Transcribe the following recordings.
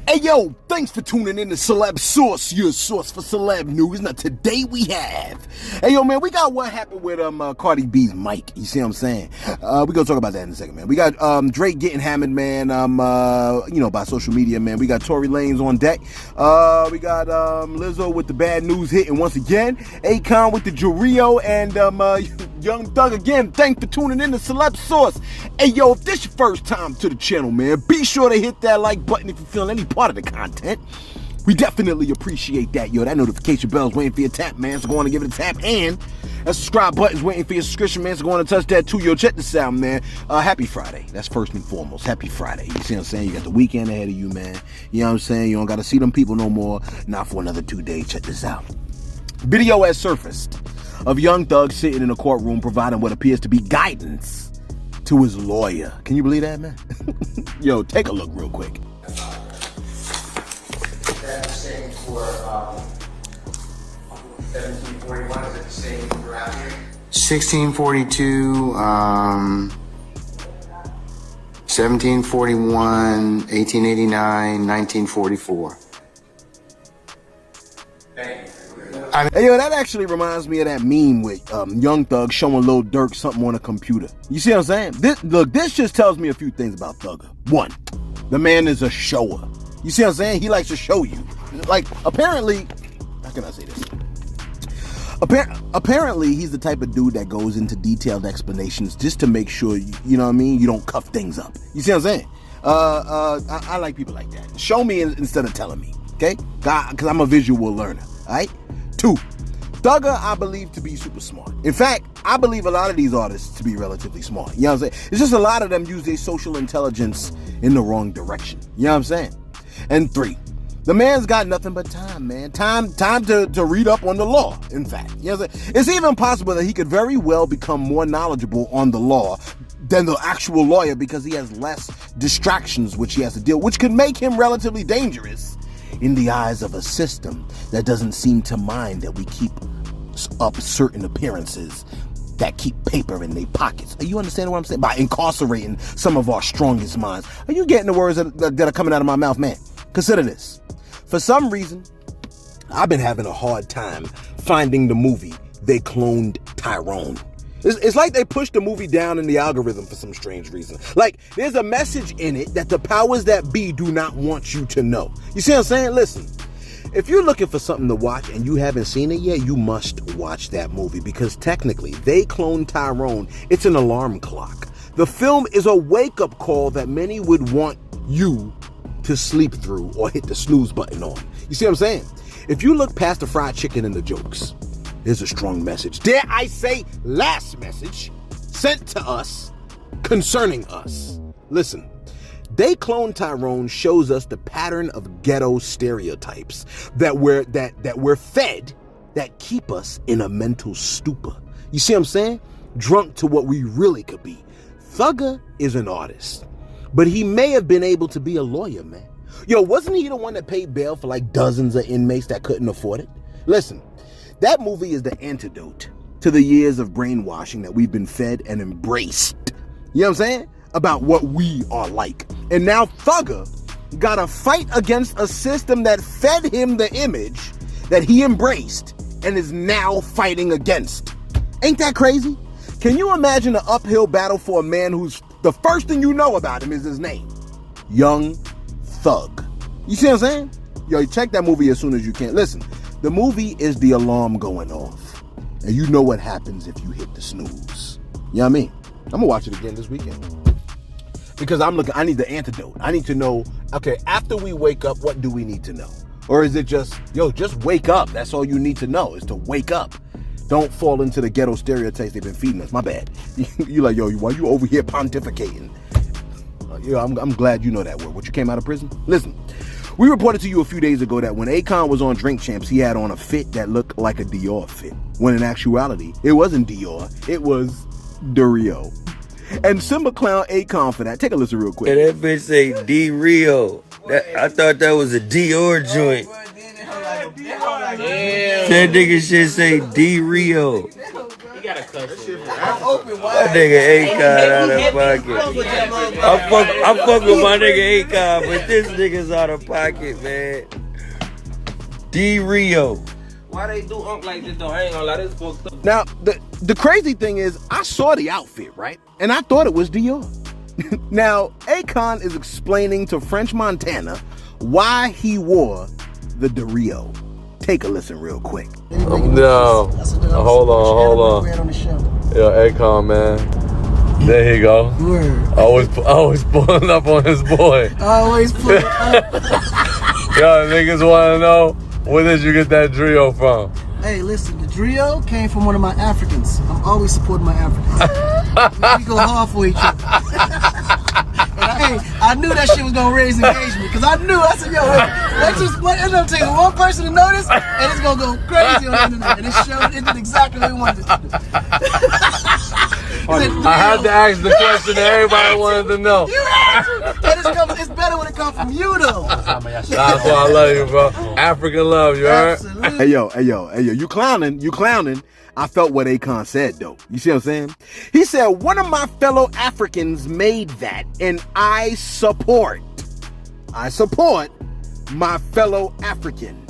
Hey yo, thanks for tuning in to Celeb Source, your source for celeb news. Now today we have, hey yo man, we got what happened with Cardi B's mic. You see what I'm saying? We gonna talk about that in a second, man. We got Drake getting hammered, man. By social media, man. We got Tory Lanez on deck. We got Lizzo with the bad news hitting once again. Akon with the Jurio and Young Thug again. Thanks for tuning in to Celeb Source. Hey yo, if this your first time to the channel, man, be sure to hit that like button if you feel any part of the content. We definitely appreciate that, yo. That notification bell's waiting for your tap, man, so go on and give it a tap. And that subscribe button's waiting for your subscription, man, so go on and touch that too, yo. Check this out, man. Happy Friday. That's first and foremost. Happy Friday. You see what I'm saying? You got the weekend ahead of you, man. You know what I'm saying? You don't got to see them people no more. Not for another 2 days. Check this out. Video has surfaced of Young Thug sitting in a courtroom providing what appears to be guidance to his lawyer. Can you believe that, man? Yo, take a look real quick. That's the same for 1741. Is it the same for out here? 1642, 1741, 1889, 1944. Hey, yo, that actually reminds me of that meme with Young Thug showing Lil Durk something on a computer. You see what I'm saying? This just tells me a few things about Thugger. One, the man is a shower. You see what I'm saying? He likes to show you. Like, apparently, how can I say this? Apparently, he's the type of dude that goes into detailed explanations just to make sure, you know what I mean, you don't cuff things up. You see what I'm saying? I like people like that. Show me instead of telling me, okay? Because I'm a visual learner, all right? 2, Thugger, I believe to be super smart. In fact, I believe a lot of these artists to be relatively smart. You know what I'm saying? It's just a lot of them use their social intelligence in the wrong direction. You know what I'm saying? And 3, the man's got nothing but time, man. Time to read up on the law, in fact. You know what I'm saying? It's even possible that he could very well become more knowledgeable on the law than the actual lawyer because he has less distractions which he has to deal with, which could make him relatively dangerous in the eyes of a system that doesn't seem to mind that we keep up certain appearances that keep paper in their pockets. Are you understanding what I'm saying? By incarcerating some of our strongest minds. Are you getting the words that are coming out of my mouth, man? Consider this. For some reason, I've been having a hard time finding the movie they cloned Tyrone. It's like they pushed the movie down in the algorithm for some strange reason. Like, there's a message in it that the powers that be do not want you to know. You see what I'm saying? Listen, if you're looking for something to watch and you haven't seen it yet, you must watch that movie because technically, they cloned Tyrone. It's an alarm clock. The film is a wake-up call that many would want you to sleep through or hit the snooze button on. You see what I'm saying? If you look past the fried chicken and the jokes, there's a strong message. Dare I say, last message sent to us concerning us. Listen, They Cloned Tyrone shows us the pattern of ghetto stereotypes that we're fed that keep us in a mental stupor. You see what I'm saying? Drunk to what we really could be. Thugger is an artist, but he may have been able to be a lawyer, man. Yo, wasn't he the one that paid bail for like dozens of inmates that couldn't afford it? Listen, that movie is the antidote to the years of brainwashing that we've been fed and embraced. You know what I'm saying? About what we are like. And now Thugger got to fight against a system that fed him the image that he embraced and is now fighting against. Ain't that crazy? Can you imagine an uphill battle for a man who's the first thing you know about him is his name? Young Thug. You see what I'm saying? Yo, check that movie as soon as you can. Listen, the movie is the alarm going off. And you know what happens if you hit the snooze. You know what I mean? I'm gonna watch it again this weekend. Because I need the antidote. I need to know, okay, after we wake up, what do we need to know? Or is it just wake up. That's all you need to know is to wake up. Don't fall into the ghetto stereotypes they've been feeding us. My bad. You like, yo, why you over here pontificating? I'm glad you know that word. What, you came out of prison? Listen, we reported to you a few days ago that when Akon was on Drink Champs, he had on a fit that looked like a Dior fit. When in actuality, it wasn't Dior. It was Durio. And Simba clown Akon for that. Take a listen real quick. Yeah, that bitch say D-Rio. I thought that was a Dior joint. That nigga shit say D-Rio. gotta cuss him. That nigga Akon out of pocket. I fuck with my nigga Akon, but this nigga's out of pocket, man. D Rio. Why they do like this though? I ain't gonna lie, this fucked up. Now, the crazy thing is, I saw the outfit, right? And I thought it was Dior. Now, Akon is explaining to French Montana why he wore the Rio. Take a listen real quick. No. Hold on. Yo, Akon, man. There you go. Always pulling up on his boy. Always pulling up. Yo, niggas want to know, where did you get that Rio from? Hey, listen, the Rio came from one of my Africans. I'm always supporting my Africans. We go hard for each other. And I knew that shit was gonna raise engagement, because I said, yo, it's gonna take one person to notice, and it's gonna go crazy on the internet. And it did exactly what we wanted it to do. I had to ask the question that everybody wanted to know. You answered. And it's better when it comes from you, though. That's why I love you, bro. African love, you heard? Absolutely. Hey yo, you clowning. I felt what Akon said though. You see what I'm saying? He said, one of my fellow Africans made that, and I support my fellow African.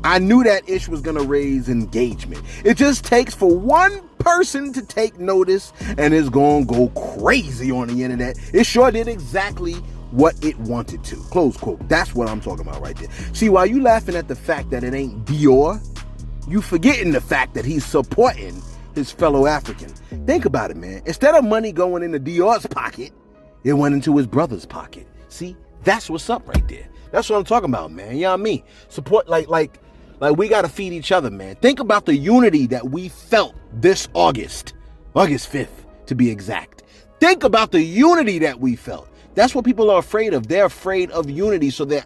I knew that ish was gonna raise engagement. It just takes for one person to take notice, and it's gonna go crazy on the internet. It sure did exactly what it wanted to. Close quote. That's what I'm talking about right there. See, while you laughing at the fact that it ain't Dior, you forgetting the fact that he's supporting his fellow African. Think about it, man. Instead of money going into Dior's pocket, it went into his brother's pocket. See, that's what's up right there. That's what I'm talking about, man. You know what I mean? Support, like we gotta feed each other, man. Think about the unity that we felt this August 5th to be exact. Think about the unity that we felt. That's what people are afraid of. They're afraid of unity, so they're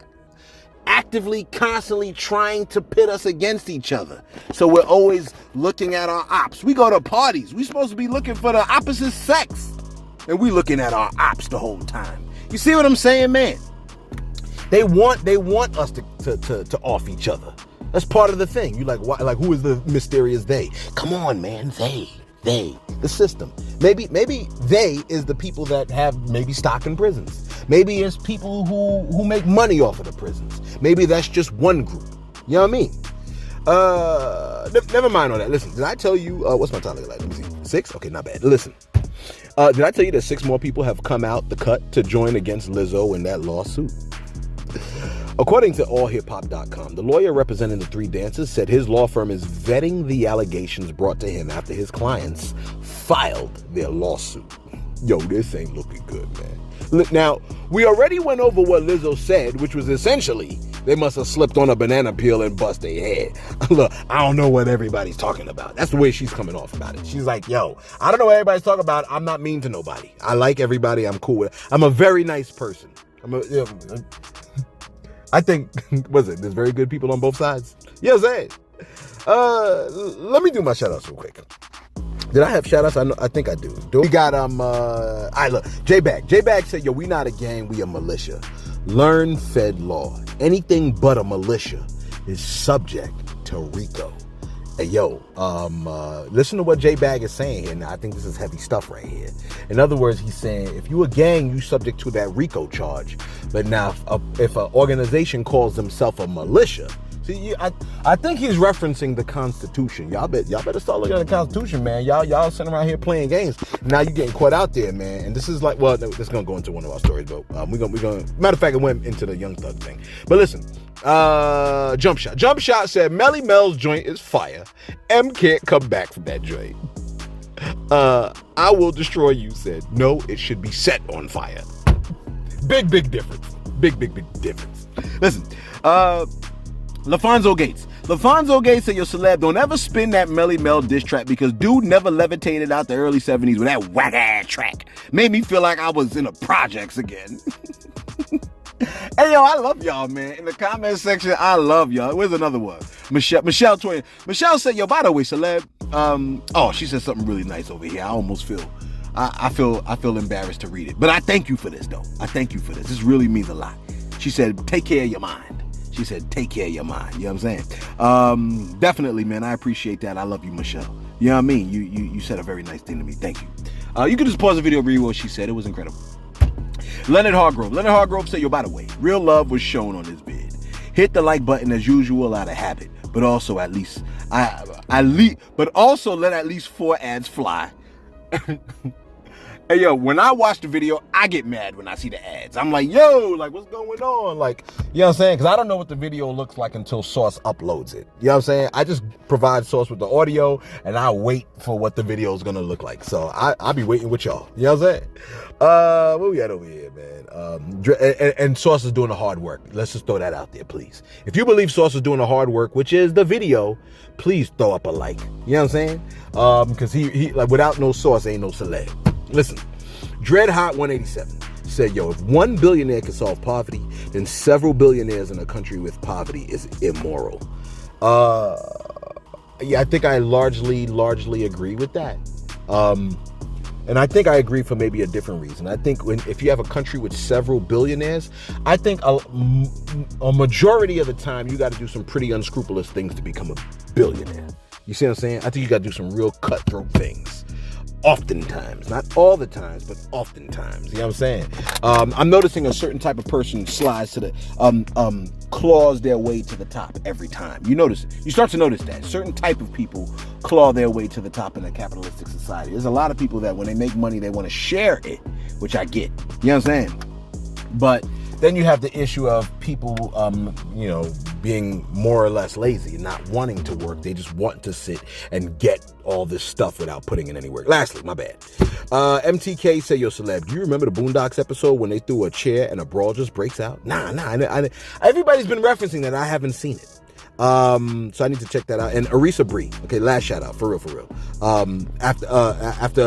actively, constantly trying to pit us against each other. So we're always looking at our ops. We go to parties. We're supposed to be looking for the opposite sex, and we looking at our ops the whole time. You see what I'm saying, man? They want us to off each other. That's part of the thing. You like, why? Like, who is the mysterious they? Come on, man. They, the system. Maybe they is the people that have maybe stock in prisons. Maybe it's people who make money off of the prisons. Maybe that's just one group. You know what I mean? Never mind all that. Listen, did I tell you, what's my time like? Let me see. 6? Okay, not bad. Listen. Did I tell you that 6 more people have come out the cut to join against Lizzo in that lawsuit? According to allhiphop.com, the lawyer representing the 3 dancers said his law firm is vetting the allegations brought to him after his clients filed their lawsuit. Yo, this ain't looking good, man. Now, we already went over what Lizzo said, which was essentially they must have slipped on a banana peel and bust their head. Look, I don't know what everybody's talking about. That's the way she's coming off about it. She's like, yo, I don't know what everybody's talking about. I'm not mean to nobody. I like everybody. I'm cool with it. I'm a very nice person. I think, there's very good people on both sides? Yeah, Zay. Let me do my shout outs real quick. Did I have shout outs? I think I do. We got, look, J-Bag. J-Bag said, yo, we not a gang, we a militia. Learn Fed law. Anything but a militia is subject to RICO. Hey, yo, listen to what J-Bag is saying here. Now, I think this is heavy stuff right here. In other words, he's saying, if you a gang, you subject to that RICO charge. But now, if an organization calls themselves a militia, see, I think he's referencing the Constitution. Y'all better start looking at the Constitution, man. Y'all sitting around here playing games. Now you getting caught out there, man. And this is like, well, this is gonna go into one of our stories, but we're gonna. Matter of fact, it went into the Young Thug thing. But listen, Jump Shot said Melly Mel's joint is fire. M can't come back from that joint. I Will Destroy You said no, it should be set on fire. Big difference. Big difference. Listen, LaFonso Gates. LaFonso Gates said, yo, Celeb, don't ever spin that Melly Mel diss track because dude never levitated out the early 70s with that whack-ass track. Made me feel like I was in the projects again. Hey, yo, I love y'all, man. In the comment section, I love y'all. Where's another one? Michelle Twin. Michelle said, yo, by the way, Celeb, she said something really nice over here. I almost feel, I feel embarrassed to read it. But I thank you for this, though. I thank you for this. This really means a lot. She said, take care of your mind. She said, take care of your mind. You know what I'm saying? Definitely, man. I appreciate that. I love you, Michelle. You know what I mean? You said a very nice thing to me. Thank you. You can just pause the video, read what she said. It was incredible. Leonard Hargrove said, yo, by the way, real love was shown on this vid. Hit the like button as usual out of habit, but also let at least 4 ads fly. Hey, yo, when I watch the video, I get mad when I see the ads. I'm like, yo, like, what's going on? Like, you know what I'm saying? Because I don't know what the video looks like until Source uploads it. You know what I'm saying? I just provide Source with the audio, and I wait for what the video is going to look like. So I'll be waiting with y'all. You know what I'm saying? What we got over here, man? And Source is doing the hard work. Let's just throw that out there, please. If you believe Source is doing the hard work, which is the video, please throw up a like. You know what I'm saying? Because he like, without no Source, ain't no celeb. Listen, Dreadhot187 said, yo, if one billionaire can solve poverty, then several billionaires in a country with poverty is immoral. Yeah, I think I largely agree with that. And I think I agree for maybe a different reason. I think if you have a country with several billionaires, I think a majority of the time you got to do some pretty unscrupulous things to become a billionaire. You see what I'm saying? I think you got to do some real cutthroat things. Oftentimes, not all the times, but oftentimes. You know what I'm saying? I'm noticing a certain type of person slides to the claws their way to the top every time. You start to notice that certain type of people claw their way to the top in a capitalistic society. There's a lot of people that when they make money, they want to share it, which I get. You know what I'm saying? But then you have the issue of people, being more or less lazy and not wanting to work. They just want to sit and get all this stuff without putting in any work. Lastly, my bad. MTK said, yo, Celeb, do you remember the Boondocks episode when they threw a chair and a brawl just breaks out? Nah. Everybody's been referencing that. I haven't seen it. So I need to check that out. And Arisa Bree. Okay, last shout out. For real. After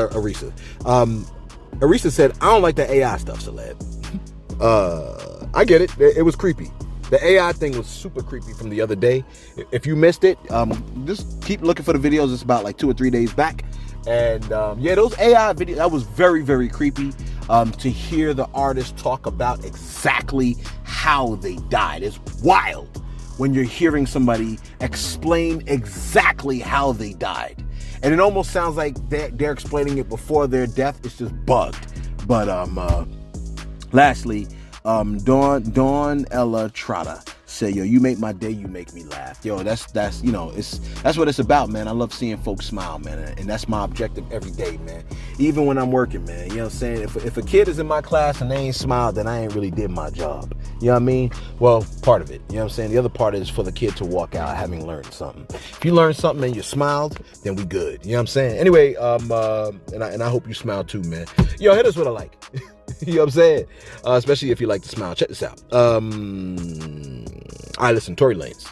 Arisa. Arisa said, I don't like the AI stuff, Celeb. I get it. It was creepy. The AI thing was super creepy from the other day. If you missed it, just keep looking for the videos. It's about like 2 or 3 days back. And yeah, those AI videos, that was very, very creepy to hear the artist talk about exactly how they died. It's wild when you're hearing somebody explain exactly how they died. And it almost sounds like they're explaining it before their death. It's just bugged. But lastly, Dawn Ella Trotta said, yo, you make my day, you make me laugh. Yo, that's what it's about, man. I love seeing folks smile, man, and that's my objective every day, man. Even when I'm working, man. You know what I'm saying? If a kid is in my class and they ain't smiled, then I ain't really did my job. You know what I mean? Well, part of it. You know what I'm saying? The other part is for the kid to walk out having learned something. If you learned something and you smiled, then we good. You know what I'm saying? Anyway, and I hope you smile too, man. Yo, hit us with a like. You know what I'm saying? Especially if you like to smile. Check this out. Listen, Tory Lanez.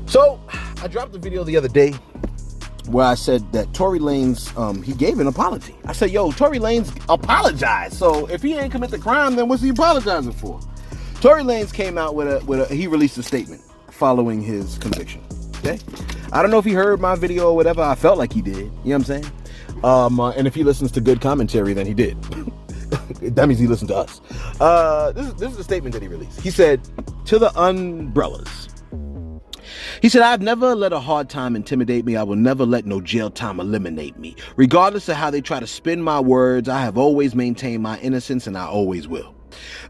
So, I dropped a video the other day where I said that Tory Lanez, he gave an apology. I said, yo, Tory Lanez apologized. So, if he ain't commit the crime, then what's he apologizing for? Tory Lanez came out he released a statement following his conviction. Okay? I don't know if he heard my video or whatever. I felt like he did. You know what I'm saying? And if he listens to good commentary, then he did. That means he listened to us. This is the statement that he released. He said, to the umbrellas. He said, I've never let a hard time intimidate me. I will never let no jail time eliminate me. Regardless of how they try to spin my words, I have always maintained my innocence, and I always will.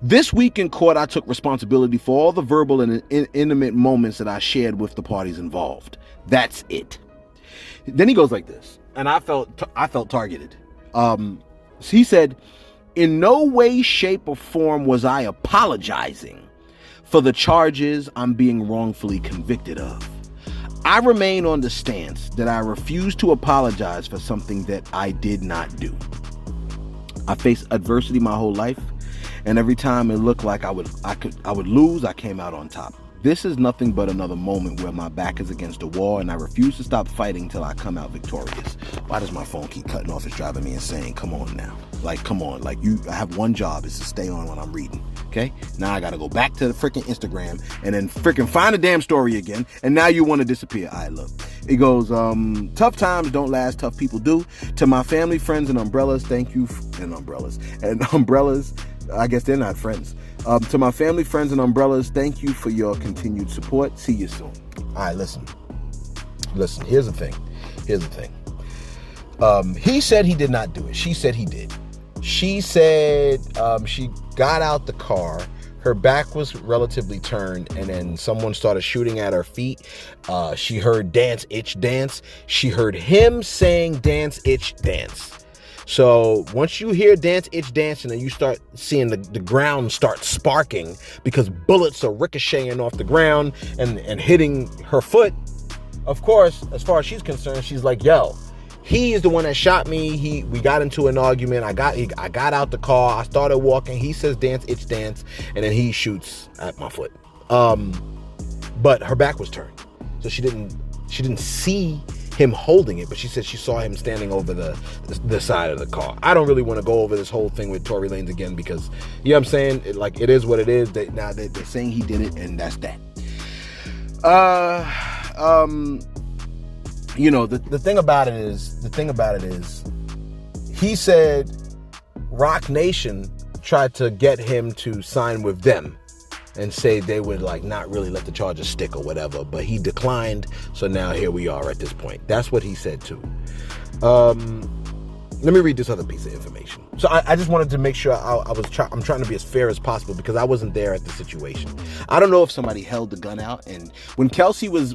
This week in court, I took responsibility for all the verbal and intimate moments that I shared with the parties involved. That's it. Then he goes like this, and I felt targeted. He said, in no way, shape, or form was I apologizing for the charges I'm being wrongfully convicted of. I remain on the stance that I refuse to apologize for something that I did not do. I faced adversity my whole life, and every time it looked like I would lose, I came out on top. This is nothing but another moment where my back is against a wall, and I refuse to stop fighting till I come out victorious. Why does my phone keep cutting off? It's driving me insane. Come on now. Like, come on. Like, I have one job, is to stay on when I'm reading. Okay? Now I gotta go back to the freaking Instagram and then freaking find a damn story again, and now you want to disappear. All right, look. It goes, tough times don't last, tough people do. To my family, friends, and umbrellas, thank you. And umbrellas, I guess they're not friends. To my family, friends, and umbrellas, thank you for your continued support. See you soon. All right, listen. Here's the thing. He said he did not do it. She said he did. She said she got out the car. Her back was relatively turned, and then someone started shooting at her feet. She heard dance, itch, dance. She heard him saying dance, itch, dance. So once you hear dance, itch, dance, and then you start seeing the ground start sparking because bullets are ricocheting off the ground and hitting her foot, of course, as far as she's concerned, she's like, yo, he is the one that shot me. We got into an argument. I got out the car. I started walking. He says dance, itch, dance, and then he shoots at my foot. But her back was turned, so she didn't see him holding it, but she said she saw him standing over the side of the car. I don't really want to go over this whole thing with Tory Lanez again because, you know what I'm saying? It is what it is. Now they're saying he did it, and that's that. You know, the thing about it is, he said Rock Nation tried to get him to sign with them and say they would like not really let the charges stick or whatever, but he declined. So now here we are at this point. That's what he said too. Let me read this other piece of information. So I just wanted to make sure I'm trying to be as fair as possible because I wasn't there at the situation. I don't know if somebody held the gun out, and when Kelsey was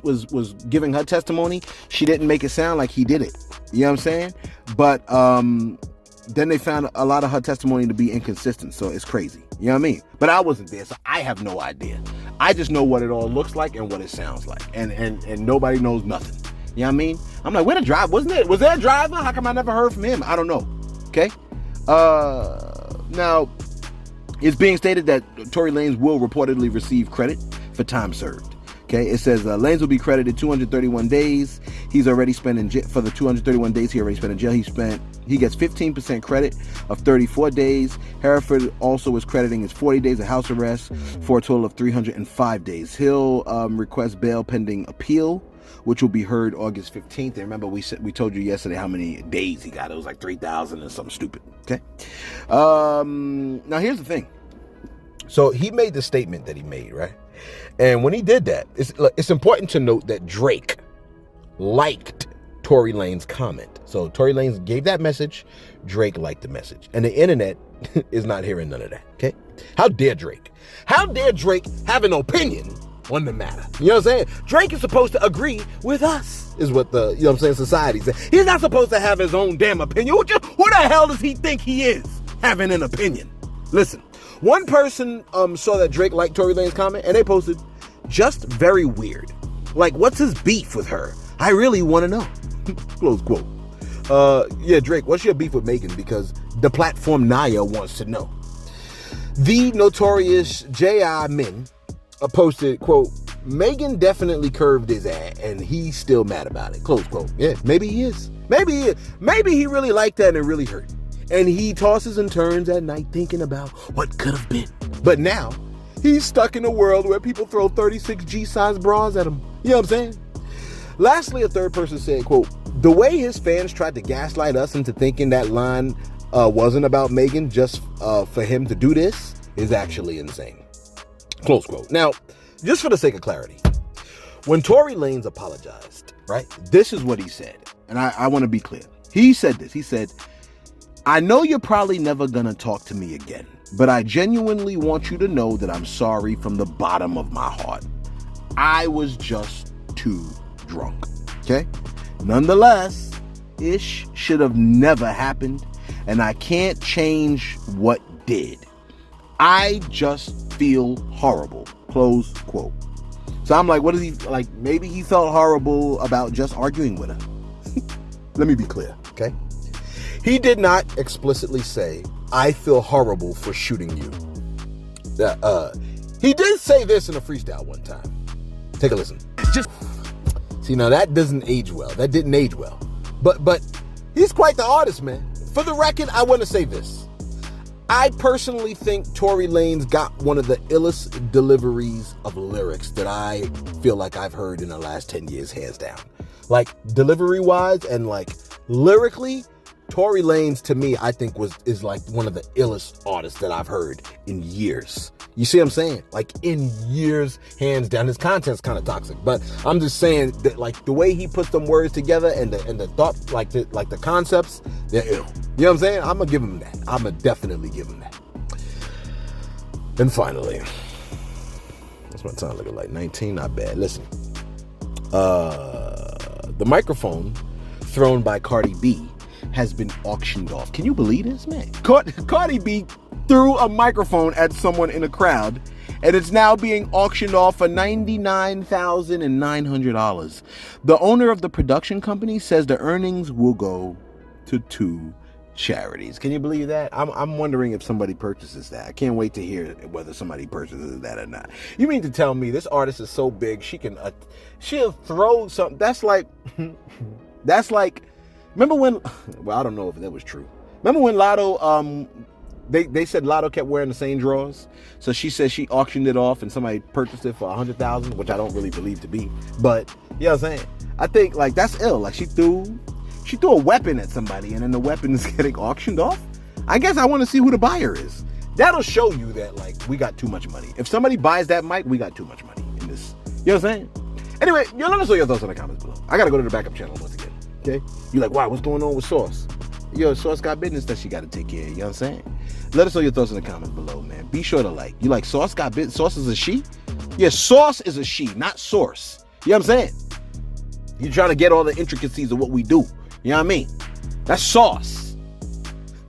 giving her testimony, she didn't make it sound like he did it. You know what I'm saying? But then they found a lot of her testimony to be inconsistent, so it's crazy. You know what I mean? But I wasn't there, so I have no idea. I just know what it all looks like and what it sounds like, and nobody knows nothing. You know what I mean? I'm like, where the driver? Was there a driver? How come I never heard from him? I don't know. Okay? Now, it's being stated that Tory Lanez will reportedly receive credit for time served. Okay? It says Lanez will be credited 231 days. He's already spent in jail. For the 231 days he already spent in jail, he gets 15% credit of 34 days. Hereford also is crediting his 40 days of house arrest for a total of 305 days. He'll request bail pending appeal, which will be heard August 15th. And remember, we told you yesterday how many days he got. It was like 3,000 and something stupid. Okay. Now here's the thing. So he made the statement that he made, right? And when he did that, it's important to note that Drake liked Tory Lanez's comment. So Tory Lanez gave that message. Drake liked the message. And the internet is not hearing none of that. Okay. How dare Drake? How dare Drake have an opinion on the matter? You know what I'm saying? Drake is supposed to agree with us, is what the, you know what I'm saying, society says. He's not supposed to have his own damn opinion. Who the hell does he think he is, having an opinion? Listen, one person saw that Drake liked Tory Lanez's comment, and they posted, just very weird. Like, what's his beef with her? I really want to know. Close quote. Yeah, Drake, what's your beef with Megan? Because the platform Naya wants to know. The notorious J.I. Min posted, quote, Megan definitely curved his ass and he's still mad about it. Close quote. Yeah, maybe he is. Maybe he is. Maybe he really liked that and it really hurt. And he tosses and turns at night thinking about what could have been. But now he's stuck in a world where people throw 36 G-size bras at him. You know what I'm saying? Lastly, a third person said, quote, the way his fans tried to gaslight us into thinking that line wasn't about Megan just for him to do this is actually insane. Close quote. Now, just for the sake of clarity, when Tory Lanez apologized, right, this is what he said. And I want to be clear. He said this. He said, I know you're probably never going to talk to me again, but I genuinely want you to know that I'm sorry from the bottom of my heart. I was just too drunk. Okay? Nonetheless, ish should have never happened, and I can't change what did. I just feel horrible. Close quote. So I'm like, what is he like? Maybe he felt horrible about just arguing with her. Let me be clear, okay? He did not explicitly say, I feel horrible for shooting you. He did say this in a freestyle one time. Take a listen. See, now that doesn't age well. That didn't age well. But he's quite the artist, man. For the record, I want to say this. I personally think Tory Lanez got one of the illest deliveries of lyrics that I feel like I've heard in the last 10 years, hands down. Like, delivery-wise and, like, lyrically, Tory Lanez, to me, I think is like one of the illest artists that I've heard in years. You see what I'm saying? Like in years, hands down. His content's kind of toxic, but I'm just saying that like the way he puts them words together and the thought, like the concepts, they're ill. You know what I'm saying? I'm gonna give him that. I'm gonna definitely give him that. And finally, what's my time looking like? 19, not bad. Listen, the microphone thrown by Cardi B has been auctioned off. Can you believe this, man? Cardi B threw a microphone at someone in a crowd, and it's now being auctioned off for $99,900. The owner of the production company says the earnings will go to 2 charities. Can you believe that? I'm wondering if somebody purchases that. I can't wait to hear whether somebody purchases that or not. You mean to tell me this artist is so big she'll throw something? That's like remember when, well, I don't know if that was true. Remember when Lotto, they said Lotto kept wearing the same drawers? So she said she auctioned it off and somebody purchased it for $100,000, which I don't really believe to be. But, you know what I'm saying? I think, like, that's ill. Like, she threw a weapon at somebody and then the weapon is getting auctioned off? I guess I want to see who the buyer is. That'll show you that, like, we got too much money. If somebody buys that mic, we got too much money in this. You know what I'm saying? Anyway, let us know your thoughts in the comments below. I got to go to the backup channel once again. Okay? You're like, wow, what's going on with Sauce? Yo, Sauce got business that she got to take care of. You know what I'm saying? Let us know your thoughts in the comments below, man. Be sure to like. You like Sauce got business? Sauce is a she? Yeah, Sauce is a she, not Source. You know what I'm saying? You're trying to get all the intricacies of what we do. You know what I mean? That's Sauce.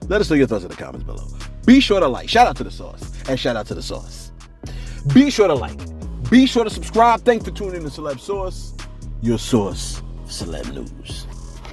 Let us know your thoughts in the comments below. Be sure to like. Shout out to the Sauce. And shout out to the Sauce. Be sure to like. Be sure to subscribe. Thanks for tuning in to Celeb Source. Your source for celeb news.